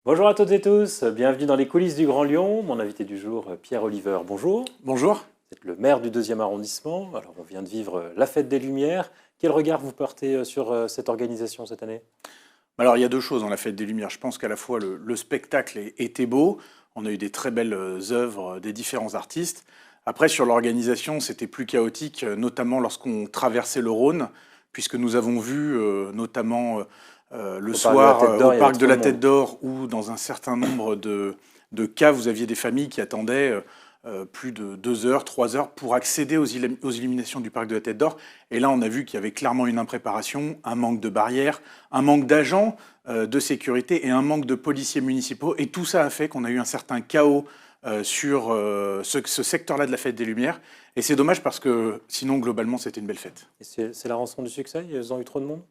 Bonjour à toutes et tous, bienvenue dans les coulisses du Grand Lyon. Mon invité du jour, Pierre Oliver, bonjour. Bonjour. Vous êtes le maire du 2e arrondissement. Alors, on vient de vivre la fête des Lumières. Quel regard vous portez sur cette organisation cette année? Alors il y a deux choses dans la Fête des Lumières. Je pense qu'à la fois le spectacle était beau, on a eu des très belles œuvres des différents artistes. Après sur l'organisation, c'était plus chaotique, notamment lorsqu'on traversait le Rhône, puisque nous avons vu notamment le Au Parc de la soir Tête au d'Or, il y avait parc de trop de la Tête monde. d'Or, où dans un certain nombre de cas, vous aviez des familles qui attendaient plus de 2 heures, 3 heures pour accéder aux illuminations du parc de la Tête d'Or. Et là, on a vu qu'il y avait clairement une impréparation, un manque de barrières, un manque d'agents de sécurité et un manque de policiers municipaux. Et tout ça a fait qu'on a eu un certain chaos sur ce secteur-là de la Fête des Lumières. Et c'est dommage parce que sinon, globalement, c'était une belle fête. Et c'est la rançon du succès? Ils ont eu trop de monde?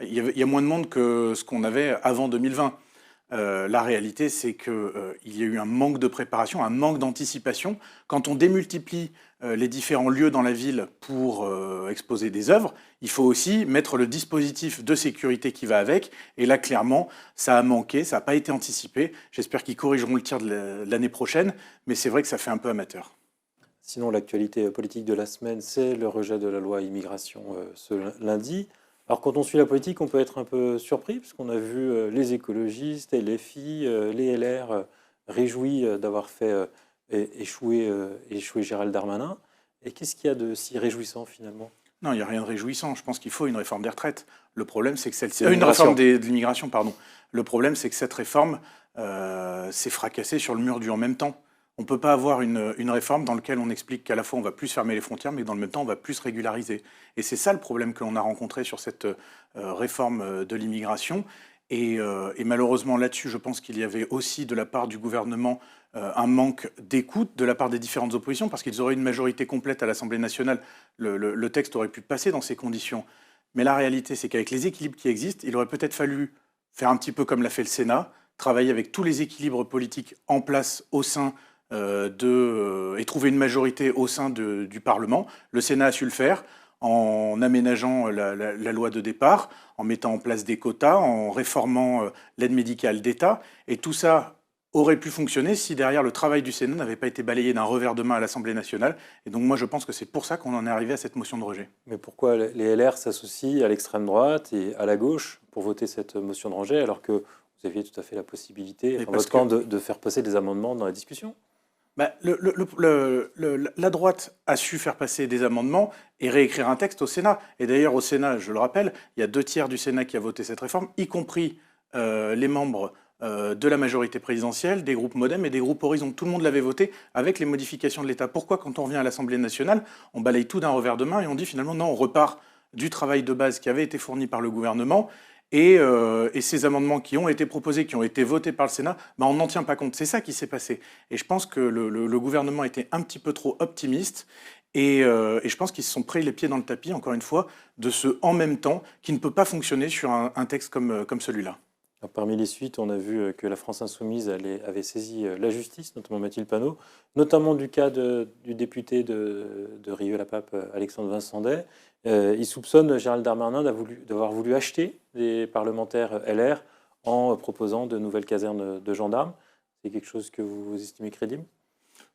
Il y a moins de monde que ce qu'on avait avant 2020. La réalité, c'est qu'il y a eu un manque de préparation, un manque d'anticipation. Quand on démultiplie les différents lieux dans la ville pour exposer des œuvres, il faut aussi mettre le dispositif de sécurité qui va avec. Et là, clairement, ça a manqué, ça n'a pas été anticipé. J'espère qu'ils corrigeront le tir de l'année prochaine, mais c'est vrai que ça fait un peu amateur. Sinon, l'actualité politique de la semaine, c'est le rejet de la loi immigration ce lundi. Alors, quand on suit la politique, on peut être un peu surpris, parce qu'on a vu les écologistes et les filles, les LR, réjouis d'avoir fait échouer Gérald Darmanin. Et qu'est-ce qu'il y a de si réjouissant, finalement? Non, il n'y a rien de réjouissant. Je pense qu'il faut une réforme des retraites. Le problème, c'est que celle-ci... De une réforme l'immigration. de l'immigration, pardon. Le problème, c'est que cette réforme s'est fracassée sur le mur du en même temps. On ne peut pas avoir une réforme dans laquelle on explique qu'à la fois on va plus fermer les frontières, mais que dans le même temps on va plus régulariser. Et c'est ça le problème que l'on a rencontré sur cette réforme de l'immigration. Et malheureusement là-dessus, je pense qu'il y avait aussi de la part du gouvernement un manque d'écoute de la part des différentes oppositions, parce qu'ils auraient une majorité complète à l'Assemblée nationale. Le texte aurait pu passer dans ces conditions. Mais la réalité, c'est qu'avec les équilibres qui existent, il aurait peut-être fallu faire un petit peu comme l'a fait le Sénat, travailler avec tous les équilibres politiques en place au sein et trouver une majorité au sein du Parlement. Le Sénat a su le faire en aménageant la loi de départ, en mettant en place des quotas, en réformant l'aide médicale d'État. Et tout ça aurait pu fonctionner si derrière le travail du Sénat n'avait pas été balayé d'un revers de main à l'Assemblée nationale. Et donc moi je pense que c'est pour ça qu'on en est arrivé à cette motion de rejet. Mais pourquoi les LR s'associent à l'extrême droite et à la gauche pour voter cette motion de rejet, alors que vous aviez tout à fait la possibilité, Et enfin, parce votre que camp, de faire passer des amendements dans la discussion? bah, la droite a su faire passer des amendements et réécrire un texte au Sénat. Et d'ailleurs, au Sénat, je le rappelle, il y a 2 tiers du Sénat qui a voté cette réforme, y compris les membres de la majorité présidentielle, des groupes Modem et des groupes Horizon. Tout le monde l'avait voté avec les modifications de l'État. Pourquoi, quand on revient à l'Assemblée nationale, on balaye tout d'un revers de main et on dit finalement non, on repart du travail de base qui avait été fourni par le gouvernement et ces amendements qui ont été proposés, qui ont été votés par le Sénat, bah, on n'en tient pas compte. C'est ça qui s'est passé. Et je pense que le gouvernement était un petit peu trop optimiste. Et je pense qu'ils se sont pris les pieds dans le tapis, encore une fois, de ce en même temps qui ne peut pas fonctionner sur un texte comme celui-là. Alors, parmi les suites, on a vu que la France Insoumise avait saisi la justice, notamment Mathilde Panot, notamment du cas du député de Rieux-la-Pape, Alexandre Vincendet. Il soupçonne Gérald Darmanin d'avoir voulu acheter des parlementaires LR en proposant de nouvelles casernes de gendarmes. C'est quelque chose que vous estimez crédible?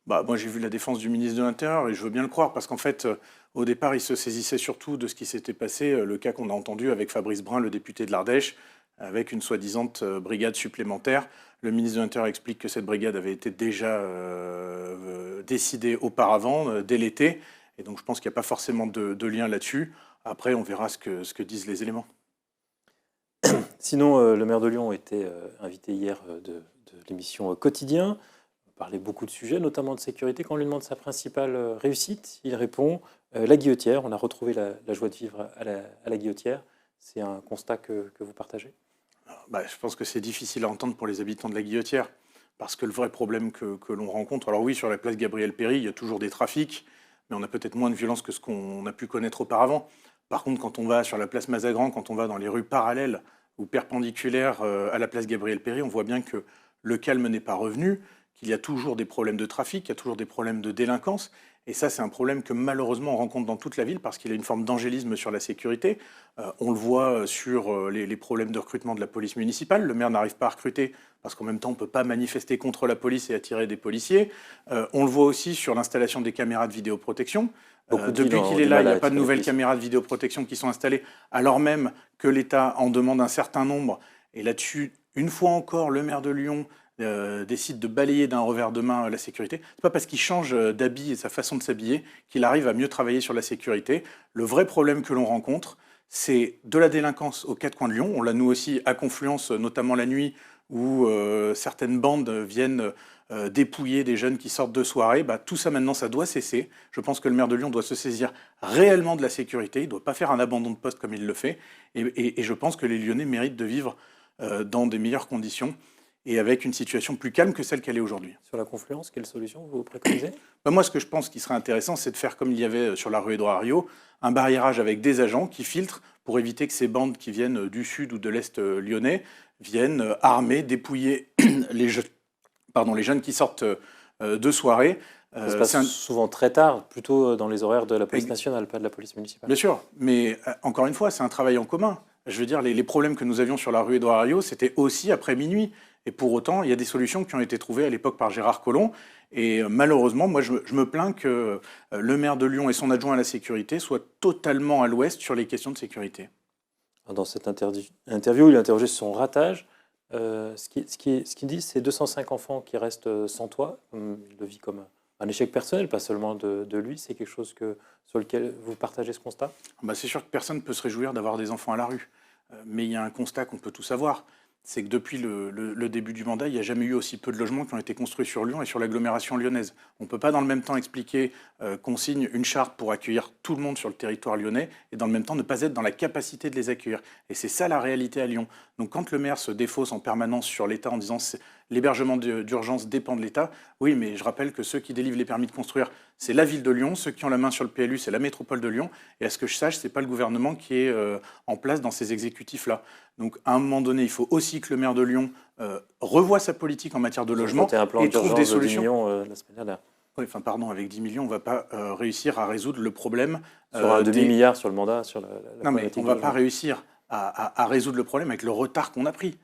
Bah, moi, j'ai vu la défense du ministre de l'Intérieur et je veux bien le croire parce qu'en fait, au départ, il se saisissait surtout de ce qui s'était passé, le cas qu'on a entendu avec Fabrice Brun, le député de l'Ardèche, avec une soi-disant brigade supplémentaire. Le ministre de l'Intérieur explique que cette brigade avait été déjà décidée auparavant, dès l'été. Et donc, je pense qu'il n'y a pas forcément de lien là-dessus. Après, on verra ce que disent les éléments. Sinon, le maire de Lyon était invité hier de l'émission Quotidien. On parlait beaucoup de sujets, notamment de sécurité. Quand on lui demande sa principale réussite, il répond la guillotière. On a retrouvé la joie de vivre à la guillotière. C'est un constat que vous partagez? Bah, je pense que c'est difficile à entendre pour les habitants de la Guillotière, parce que le vrai problème que l'on rencontre, alors oui, sur la place Gabriel-Péry, il y a toujours des trafics, mais on a peut-être moins de violence que ce qu'on a pu connaître auparavant. Par contre, quand on va sur la place Mazagran, quand on va dans les rues parallèles ou perpendiculaires à la place Gabriel-Péry, on voit bien que le calme n'est pas revenu, qu'il y a toujours des problèmes de trafic, qu'il y a toujours des problèmes de délinquance. Et ça, c'est un problème que malheureusement on rencontre dans toute la ville parce qu'il y a une forme d'angélisme sur la sécurité. On le voit sur les problèmes de recrutement de la police municipale. Le maire n'arrive pas à recruter parce qu'en même temps, on ne peut pas manifester contre la police et attirer des policiers. On le voit aussi sur l'installation des caméras de vidéoprotection. Depuis qu'il est là, il n'y a pas de nouvelles caméras de vidéoprotection qui sont installées, alors même que l'État en demande un certain nombre. Et là-dessus, une fois encore, le maire de Lyon décide de balayer d'un revers de main la sécurité. C'est pas parce qu'il change d'habit et sa façon de s'habiller qu'il arrive à mieux travailler sur la sécurité. Le vrai problème que l'on rencontre, c'est de la délinquance aux quatre coins de Lyon. On l'a nous aussi à Confluence, notamment la nuit, où certaines bandes viennent dépouiller des jeunes qui sortent de soirée. Tout ça maintenant, ça doit cesser. Je pense que le maire de Lyon doit se saisir réellement de la sécurité. Il ne doit pas faire un abandon de poste comme il le fait. Et je pense que les Lyonnais méritent de vivre dans des meilleures conditions et avec une situation plus calme que celle qu'elle est aujourd'hui. Sur la Confluence, quelle solution vous préconisez ? Moi, ce que je pense qui serait intéressant, c'est de faire comme il y avait sur la rue Édouard Herriot, un barriérage avec des agents qui filtrent pour éviter que ces bandes qui viennent du sud ou de l'est lyonnais viennent armés, dépouiller les jeunes qui sortent de soirée. Ça se passe souvent très tard, plutôt dans les horaires de la police nationale, pas de la police municipale. Bien sûr, mais encore une fois, c'est un travail en commun. Je veux dire, les problèmes que nous avions sur la rue Édouard Herriot, c'était aussi après minuit. Et pour autant, il y a des solutions qui ont été trouvées à l'époque par Gérard Collomb. Et malheureusement, moi, je me plains que le maire de Lyon et son adjoint à la sécurité soient totalement à l'ouest sur les questions de sécurité. Dans cette interview, il est interrogé sur son ratage. Ce qu'il dit, c'est 205 enfants qui restent sans toit. Il le vit comme un échec personnel, pas seulement de lui. C'est quelque chose sur lequel vous partagez ce constat ? C'est sûr que personne ne peut se réjouir d'avoir des enfants à la rue. Mais il y a un constat qu'on peut tous avoir. C'est que depuis le début du mandat, il n'y a jamais eu aussi peu de logements qui ont été construits sur Lyon et sur l'agglomération lyonnaise. On ne peut pas dans le même temps expliquer qu'on signe une charte pour accueillir tout le monde sur le territoire lyonnais et dans le même temps ne pas être dans la capacité de les accueillir. Et c'est ça la réalité à Lyon. Donc quand le maire se défausse en permanence sur l'État en disant l'hébergement d'urgence dépend de l'État, oui, mais je rappelle que ceux qui délivrent les permis de construire, c'est la ville de Lyon, ceux qui ont la main sur le PLU, c'est la métropole de Lyon, et à ce que je sache, ce n'est pas le gouvernement qui est en place dans ces exécutifs-là. Donc à un moment donné, il faut aussi que le maire de Lyon revoie sa politique en matière de logement et trouve des solutions. 10 millions la semaine dernière. Oui, avec 10 millions, on ne va pas réussir à résoudre le problème. Sur un demi-milliard sur le mandat, sur la non, mais on ne va pas réussir à résoudre le problème avec le retard qu'on a pris.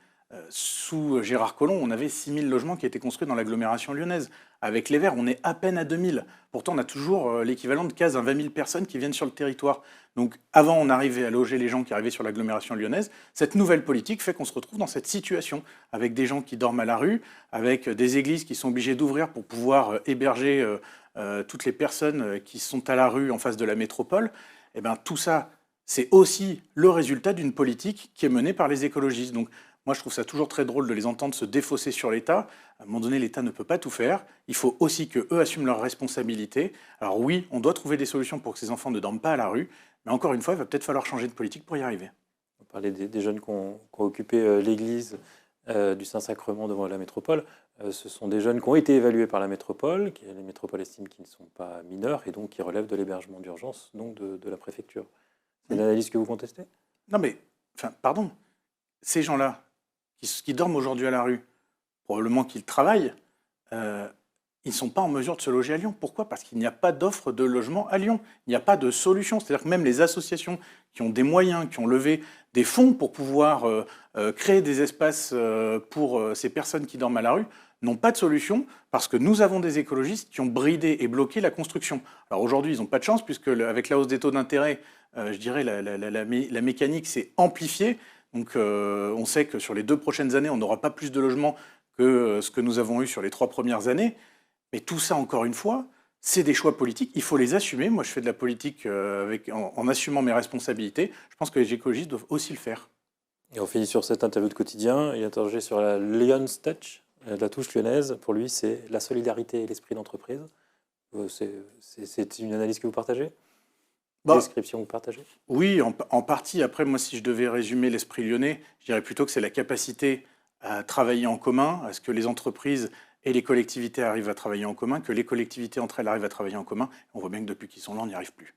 Sous Gérard Collomb, on avait 6 000 logements qui étaient construits dans l'agglomération lyonnaise. Avec les Verts, on est à peine à 2 000. Pourtant, on a toujours l'équivalent de 15 à 20 000 personnes qui viennent sur le territoire. Donc, avant, on arrivait à loger les gens qui arrivaient sur l'agglomération lyonnaise. Cette nouvelle politique fait qu'on se retrouve dans cette situation, avec des gens qui dorment à la rue, avec des églises qui sont obligées d'ouvrir pour pouvoir héberger toutes les personnes qui sont à la rue en face de la métropole. Et bien, tout ça, c'est aussi le résultat d'une politique qui est menée par les écologistes. Donc, moi, je trouve ça toujours très drôle de les entendre se défausser sur l'État. À un moment donné, l'État ne peut pas tout faire. Il faut aussi qu'eux assument leurs responsabilités. Alors oui, on doit trouver des solutions pour que ces enfants ne dorment pas à la rue. Mais encore une fois, il va peut-être falloir changer de politique pour y arriver. On parlait des jeunes qui ont occupé l'église du Saint-Sacrement devant la métropole. Ce sont des jeunes qui ont été évalués par la métropole, que les métropoles estiment qu'ils ne sont pas mineurs et donc qui relèvent de l'hébergement d'urgence, donc de la préfecture. C'est une analyse que vous contestez ? Non mais, pardon, ces gens-là, qui dorment aujourd'hui à la rue, probablement qu'ils travaillent, ils ne sont pas en mesure de se loger à Lyon. Pourquoi ? Parce qu'il n'y a pas d'offre de logement à Lyon. Il n'y a pas de solution. C'est-à-dire que même les associations qui ont des moyens, qui ont levé des fonds pour pouvoir créer des espaces pour ces personnes qui dorment à la rue, n'ont pas de solution parce que nous avons des écologistes qui ont bridé et bloqué la construction. Alors aujourd'hui, ils n'ont pas de chance puisque avec la hausse des taux d'intérêt, je dirais la mécanique s'est amplifiée. Donc on sait que sur les 2 prochaines années, on n'aura pas plus de logements que ce que nous avons eu sur les 3 premières années. Mais tout ça, encore une fois, c'est des choix politiques. Il faut les assumer. Moi, je fais de la politique en assumant mes responsabilités. Je pense que les écologistes doivent aussi le faire. Et on finit sur cette interview de quotidien. Il est interrogé sur la Lyon's Touch, la touche lyonnaise. Pour lui, c'est la solidarité et l'esprit d'entreprise. C'est une analyse que vous partagez ? Description que vous partagez ? Oui, en partie. Après, moi, si je devais résumer l'esprit lyonnais, je dirais plutôt que c'est la capacité à travailler en commun, à ce que les entreprises et les collectivités arrivent à travailler en commun, que les collectivités entre elles arrivent à travailler en commun. On voit bien que depuis qu'ils sont là, on n'y arrive plus.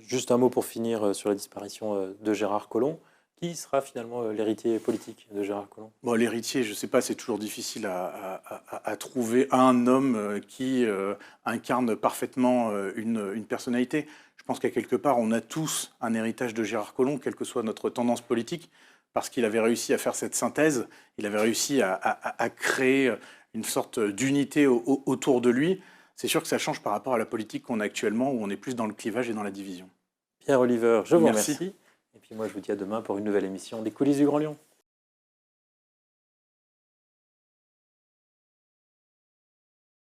Juste un mot pour finir sur la disparition de Gérard Collomb, Qui sera finalement l'héritier politique de Gérard Collomb? Bon, l'héritier, je ne sais pas, c'est toujours difficile à trouver un homme qui incarne parfaitement une personnalité. Je pense qu'à quelque part, on a tous un héritage de Gérard Collomb, quelle que soit notre tendance politique, parce qu'il avait réussi à faire cette synthèse, il avait réussi à créer une sorte d'unité autour de lui. C'est sûr que ça change par rapport à la politique qu'on a actuellement, où on est plus dans le clivage et dans la division. Pierre Oliver, je vous Merci. remercie. Et puis moi, je vous dis à demain pour une nouvelle émission des coulisses du Grand Lyon.